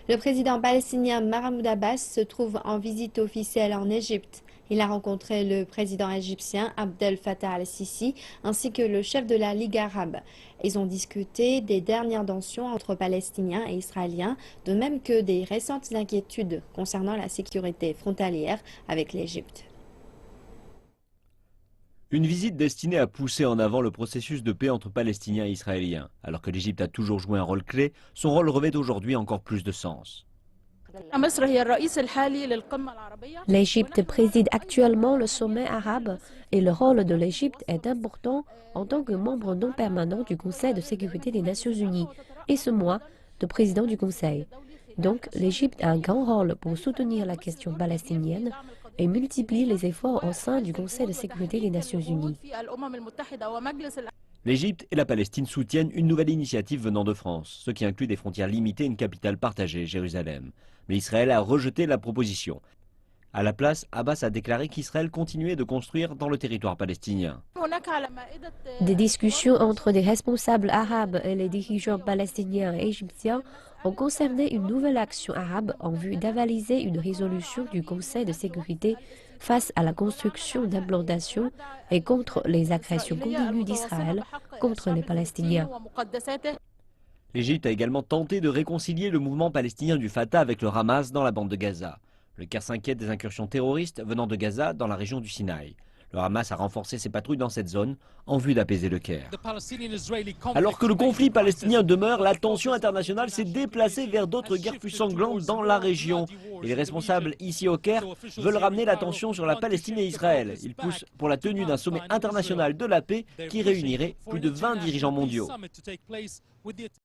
Le président palestinien Mahmoud Abbas se trouve en visite officielle en Égypte. Il a rencontré le président égyptien Abdel Fattah al-Sisi ainsi que le chef de la Ligue arabe. Ils ont discuté des dernières tensions entre Palestiniens et Israéliens, de même que des récentes inquiétudes concernant la sécurité frontalière avec l'Égypte. Une visite destinée à pousser en avant le processus de paix entre Palestiniens et Israéliens. Alors que l'Égypte a toujours joué un rôle clé, son rôle revêt aujourd'hui encore plus de sens. L'Égypte préside actuellement le sommet arabe et le rôle de l'Égypte est important en tant que membre non permanent du Conseil de sécurité des Nations Unies et ce mois de président du Conseil. Donc l'Égypte a un grand rôle pour soutenir la question palestinienne et multiplie les efforts au sein du Conseil de sécurité des Nations Unies. L'Égypte et la Palestine soutiennent une nouvelle initiative venant de France, ce qui inclut des frontières limitées et une capitale partagée, Jérusalem. Mais Israël a rejeté la proposition. À la place, Abbas a déclaré qu'Israël continuait de construire dans le territoire palestinien. Des discussions entre des responsables arabes et les dirigeants palestiniens et égyptiens ont concerné une nouvelle action arabe en vue d'avaliser une résolution du Conseil de sécurité face à la construction d'implantations et contre les agressions continues d'Israël contre les Palestiniens. L'Égypte a également tenté de réconcilier le mouvement palestinien du Fatah avec le Hamas dans la bande de Gaza. Le Caire s'inquiète des incursions terroristes venant de Gaza dans la région du Sinaï. Le Hamas a renforcé ses patrouilles dans cette zone en vue d'apaiser le Caire. Alors que le conflit palestinien demeure, la tension internationale s'est déplacée vers d'autres guerres plus sanglantes dans la région. Et les responsables ici au Caire veulent ramener la tension sur la Palestine et Israël. Ils poussent pour la tenue d'un sommet international de la paix qui réunirait plus de 20 dirigeants mondiaux.